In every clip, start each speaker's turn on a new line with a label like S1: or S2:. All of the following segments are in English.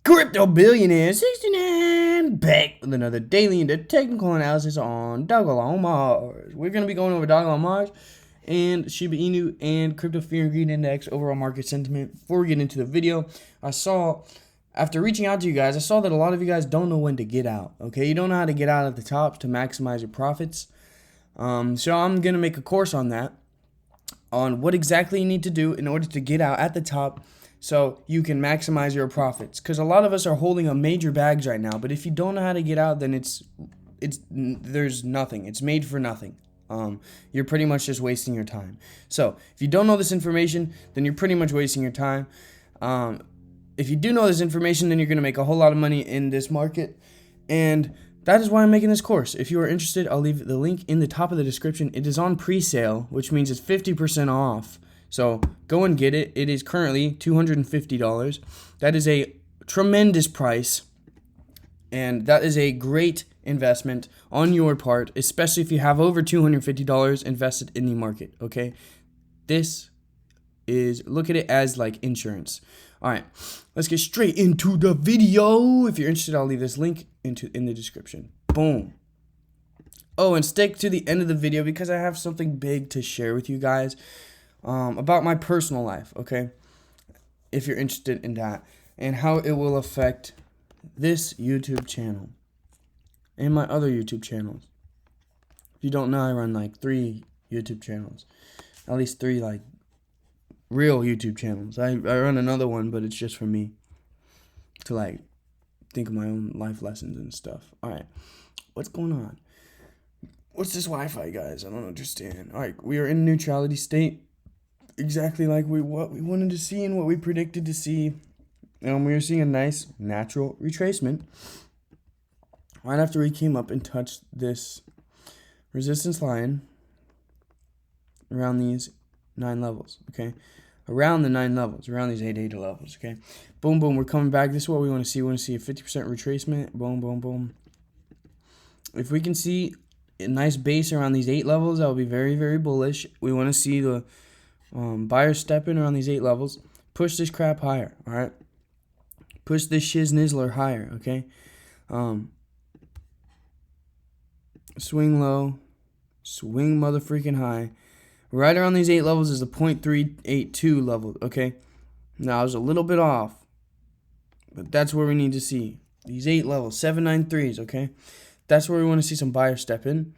S1: Crypto Billionaire 69 back with another daily into technical analysis on Dogelon to Mars. We're going to be going over Dogelon to Mars and Shiba Inu and Crypto Fear and Greed Index overall market sentiment. Before we get into the video, after reaching out to you guys, I saw that a lot of you guys don't know when to get out. Okay, you don't know how to get out at the top to maximize your profits. So I'm going to make a course on that, on what exactly you need to do in order to get out at the top so you can maximize your profits. Because a lot of us are holding up major bags right now, but if you don't know how to get out, then there's nothing. It's made for nothing. You're pretty much just wasting your time. So if you don't know this information, then you're pretty much wasting your time. If you do know this information, then you're going to make a whole lot of money in this market. And that is why I'm making this course. If you are interested, I'll leave the link in the top of the description. It is on pre-sale, which means it's 50% off. So go and get it. It is currently $250. That is a tremendous price. And that is a great investment on your part, especially if you have over $250 invested in the market, okay? Look at it as like insurance. All right, let's get straight into the video. If you're interested, I'll leave this link in the description. Boom. Oh, and stick to the end of the video because I have something big to share with you guys about my personal life, okay? If you're interested in that and how it will affect this YouTube channel and my other YouTube channels. If you don't know, I run like 3 YouTube channels, at least 3 like real YouTube channels. I run another one, but it's just for me to like think of my own life lessons and stuff. All right, what's going on? What's this Wi-Fi, guys? I don't understand. All right, we are in neutrality state, exactly like what we wanted to see and what we predicted to see. We were seeing a nice natural retracement right after we came up and touched this resistance line around these 9 levels, okay? Around the 9 levels, around these 8 levels, okay? Boom, boom, we're coming back. This is what we want to see. We want to see a 50% retracement. Boom, boom, boom. If we can see a nice base around these 8 levels, that will be very, very bullish. We want to see the buyer step in around these 8 levels. Push this crap higher, all right? Push this shiznizzler higher, okay? Swing low, swing motherfreaking high. Right around these 8 levels is the 0.382 level, okay? Now, I was a little bit off, but that's where we need to see. These 8 levels, 793s, okay? That's where we want to see some buyer step in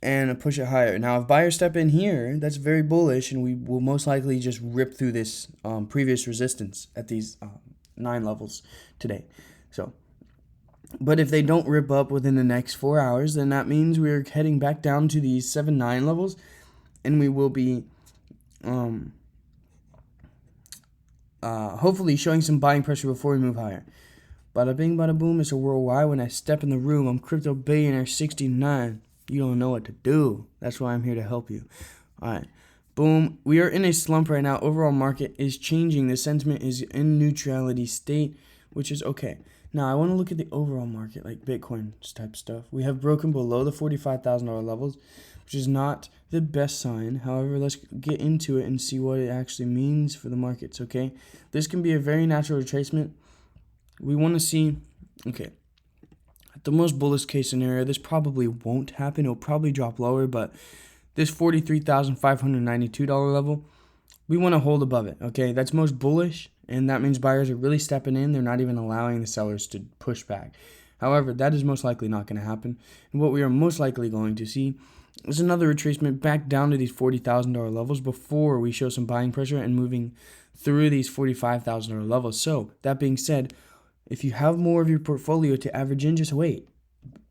S1: and push it higher. Now, if buyer step in here, that's very bullish, and we will most likely just rip through this previous resistance at these 9 levels today. So, but if they don't rip up within the next 4 hours, then that means we're heading back down to these 7-9 levels, and we will be hopefully showing some buying pressure before we move higher. Bada bing, bada boom, it's a worldwide. When I step in the room, I'm Crypto Billionaire 69. You don't know what to do. That's why I'm here to help you. All right. Boom. We are in a slump right now. Overall market is changing. The sentiment is in neutrality state, which is okay. Now, I want to look at the overall market, like Bitcoin type stuff. We have broken below the $45,000 levels, which is not the best sign. However, let's get into it and see what it actually means for the markets, okay? This can be a very natural retracement. We want to see, okay, at the most bullish case scenario, this probably won't happen. It'll probably drop lower, but this $43,592 level, we want to hold above it, okay? That's most bullish, and that means buyers are really stepping in. They're not even allowing the sellers to push back. However, that is most likely not going to happen. And what we are most likely going to see is another retracement back down to these $40,000 levels before we show some buying pressure and moving through these $45,000 levels. So, that being said, if you have more of your portfolio to average in, just wait.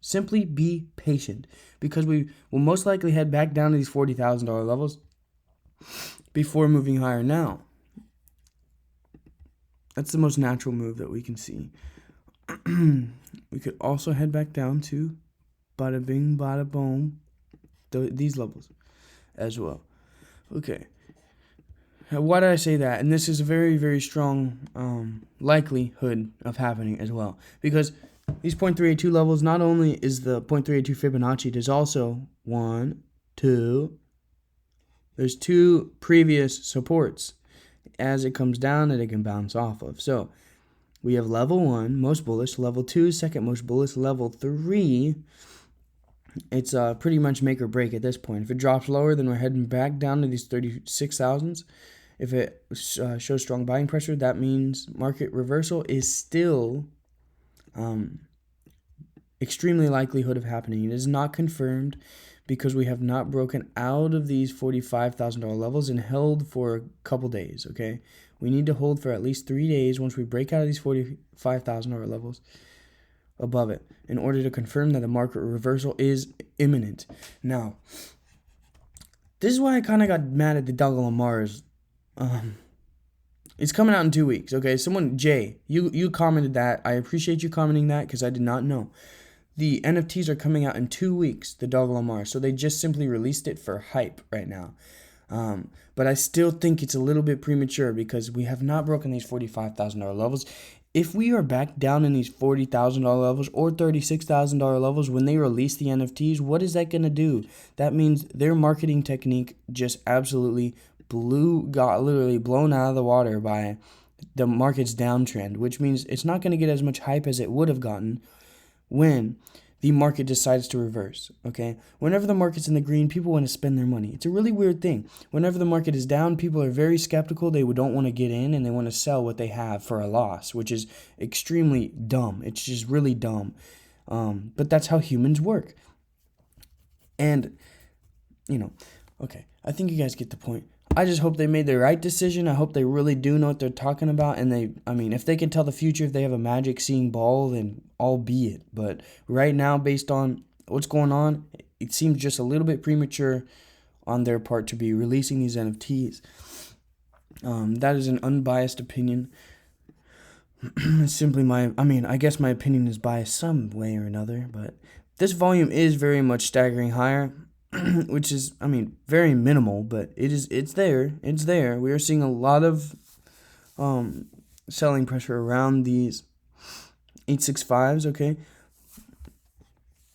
S1: Simply be patient, because we will most likely head back down to these $40,000 levels before moving higher. Now, that's the most natural move that we can see. We could also head back down to bada bing, bada boom, these levels as well. Okay. Why did I say that? And this is a very, very strong likelihood of happening as well. Because these 0.382 levels, not only is the 0.382 Fibonacci, there's also there's 2 previous supports. As it comes down, that it can bounce off of. So We have level 1, most bullish, level 2, second most bullish, level 3, it's pretty much make or break at this point. If it drops lower, then we're heading back down to these 36,000s. If it shows strong buying pressure, that means market reversal is still extremely likelihood of happening. It is not confirmed because we have not broken out of these $45,000 levels and held for a couple days, okay? We need to hold for at least 3 days once we break out of these $45,000 levels above it in order to confirm that the market reversal is imminent. Now, this is why I kind of got mad at the Dogelon to Mars. It's coming out in 2 weeks, okay? Someone, Jay, you commented that. I appreciate you commenting that because I did not know. The NFTs are coming out in 2 weeks, the Dogelon to Mars. So they just simply released it for hype right now. But I still think it's a little bit premature because we have not broken these $45,000 levels. If we are back down in these $40,000 levels or $36,000 levels when they release the NFTs, what is that going to do? That means their marketing technique just absolutely got literally blown out of the water by the market's downtrend, which means it's not going to get as much hype as it would have gotten when the market decides to reverse, okay? Whenever the market's in the green, people want to spend their money. It's a really weird thing. Whenever the market is down, people are very skeptical. They don't want to get in, and they want to sell what they have for a loss, which is extremely dumb. It's just really dumb. But that's how humans work. And, okay, I think you guys get the point. I just hope they made the right decision. I hope they really do know what they're talking about. And if they can tell the future, if they have a magic seeing ball, then albeit. But right now, based on what's going on, it seems just a little bit premature on their part to be releasing these NFTs. That is an unbiased opinion. It's simply I guess my opinion is biased some way or another. But this volume is very much staggering higher. Which is, very minimal, but it's there. It's there. We are seeing a lot of selling pressure around these 865s, okay?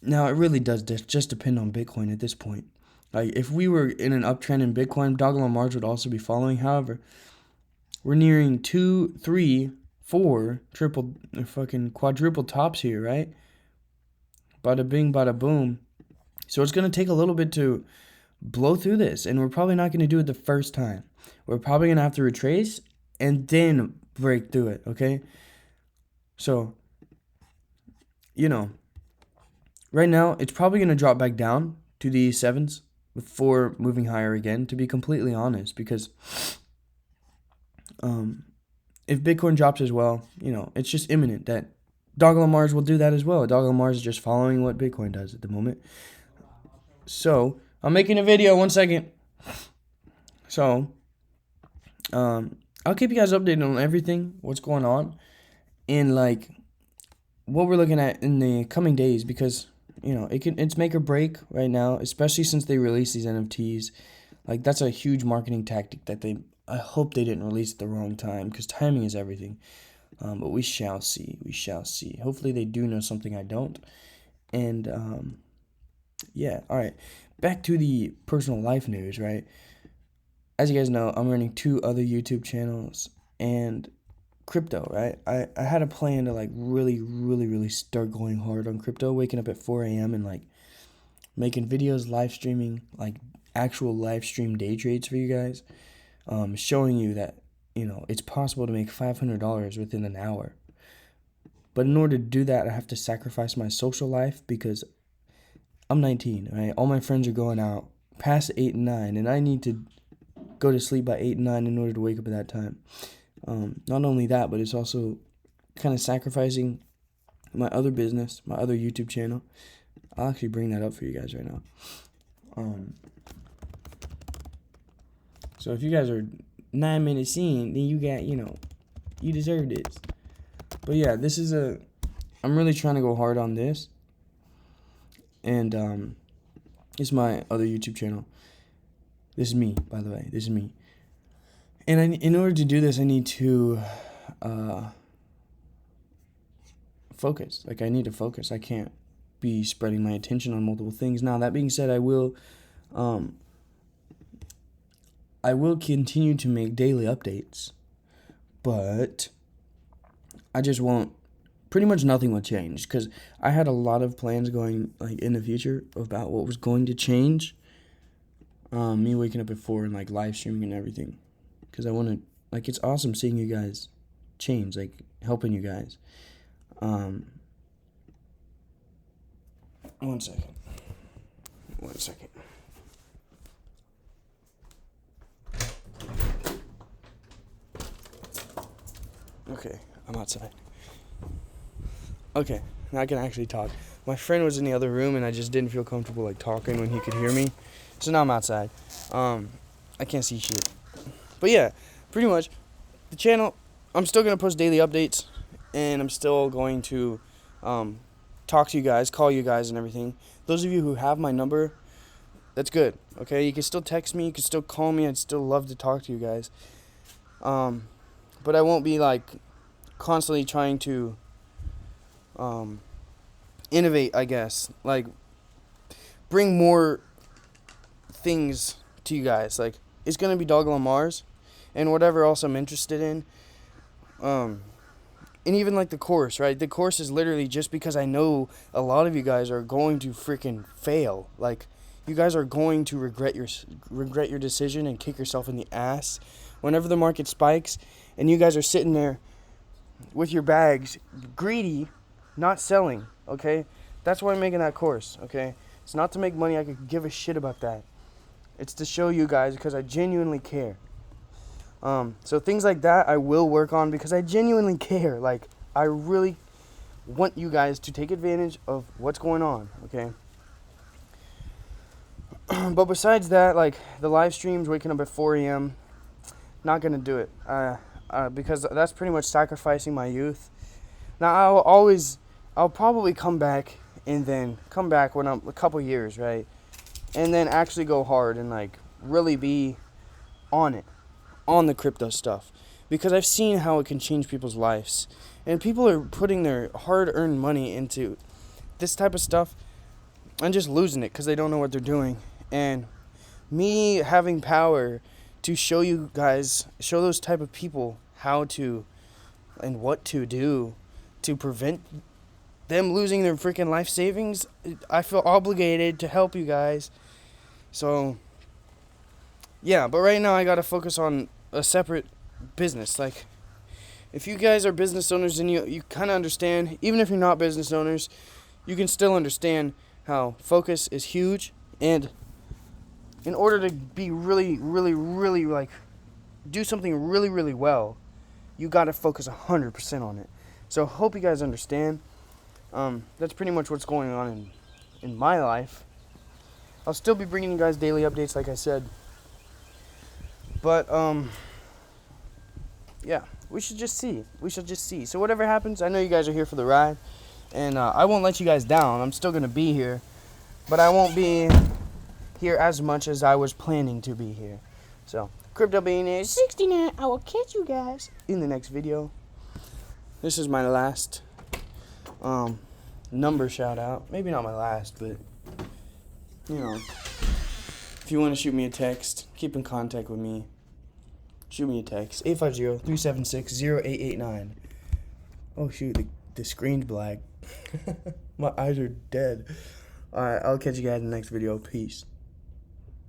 S1: Now, it really does just depend on Bitcoin at this point. Like, if we were in an uptrend in Bitcoin, Dogelon to Mars would also be following. However, we're nearing 2, 3, 4 quadruple tops here, right? Bada bing, bada boom. So it's going to take a little bit to blow through this, and we're probably not going to do it the first time. We're probably going to have to retrace and then break through it, okay? So, right now, it's probably going to drop back down to the 7s before moving higher again, to be completely honest, because if Bitcoin drops as well, it's just imminent that Dogelon to Mars will do that as well. Dogelon to Mars is just following what Bitcoin does at the moment. So, I'm making a video, 1 second. So, I'll keep you guys updated on everything, what's going on, and what we're looking at in the coming days, because, it's make or break right now, especially since they released these NFTs. That's a huge marketing tactic that I hope they didn't release at the wrong time, because timing is everything. But we shall see. Hopefully they do know something I don't. And, yeah, all right. Back to the personal life news, right? As you guys know, I'm running 2 other YouTube channels and crypto, right? I had a plan to really, really, really start going hard on crypto, waking up at 4 a.m. and making videos, live streaming, actual live stream day trades for you guys, showing you that, it's possible to make $500 within an hour. But in order to do that, I have to sacrifice my social life because I'm 19, right? All my friends are going out past 8 and 9, and I need to go to sleep by 8 and 9 in order to wake up at that time. Not only that, but it's also kind of sacrificing my other business, my other YouTube channel. I'll actually bring that up for you guys right now. So if you guys are 9 minutes in, then you got, you deserve this. But yeah, I'm really trying to go hard on this. And it's my other YouTube channel. This is me, by the way. This is me. And in order to do this, I need to focus. I need to focus. I can't be spreading my attention on multiple things. Now, that being said, I will continue to make daily updates. But I just won't. Pretty much nothing will change because I had a lot of plans going like in the future about what was going to change. Me waking up at 4 and like live streaming and everything, because I want to, like, it's awesome seeing you guys change, like helping you guys. 1 second. 1 second. Okay, I'm outside. Okay, now I can actually talk. My friend was in the other room and I just didn't feel comfortable like talking when he could hear me. So now I'm outside. I can't see shit. But yeah, pretty much the channel, I'm still going to post daily updates, and I'm still going to talk to you guys, call you guys and everything. Those of you who have my number, that's good. Okay, you can still text me, you can still call me. I'd still love to talk to you guys. But I won't be like constantly trying to innovate, I guess, like bring more things to you guys. Like, it's gonna be Dogelon to Mars and whatever else I'm interested in. And even like the course, right? The course is literally just because I know a lot of you guys are going to freaking fail. Like, you guys are going to regret your decision and kick yourself in the ass whenever the market spikes, and you guys are sitting there with your bags, greedy, not selling. Okay, that's why I'm making that course. Okay, it's not to make money. I could give a shit about that. It's to show you guys because I genuinely care. So things like that I will work on because I genuinely care. Like, I really want you guys to take advantage of what's going on, okay? But besides that, like, the live streams, waking up at 4 a.m., not going to do it. Because that's pretty much sacrificing my youth. Now, I'll probably come back when I'm a couple years, right? And then actually go hard and, like, really be on it. On the crypto stuff, because I've seen how it can change people's lives, and people are putting their hard-earned money into this type of stuff and just losing it because they don't know what they're doing. And me having power to show you guys, show those type of people how to and what to do to prevent them losing their freaking life savings, I feel obligated to help you guys. So yeah, but right now I gotta focus on a separate business. Like, if you guys are business owners and you kind of understand, even if you're not business owners, you can still understand how focus is huge. And in order to be really, really, really, like, do something really, really well, you gotta focus 100% on it. So hope you guys understand. That's pretty much what's going on in my life. I'll still be bringing you guys daily updates, like I said. But, yeah, we should just see. So whatever happens, I know you guys are here for the ride. And I won't let you guys down. I'm still going to be here. But I won't be here as much as I was planning to be here. So, Crypto Billionaire 69, I will catch you guys in the next video. This is my last number shout out. Maybe not my last, but, you know. If you want to shoot me a text, keep in contact with me. Shoot me a text. 850-376-0889. Oh, shoot. The screen's black. My eyes are dead. Alright, I'll catch you guys in the next video. Peace.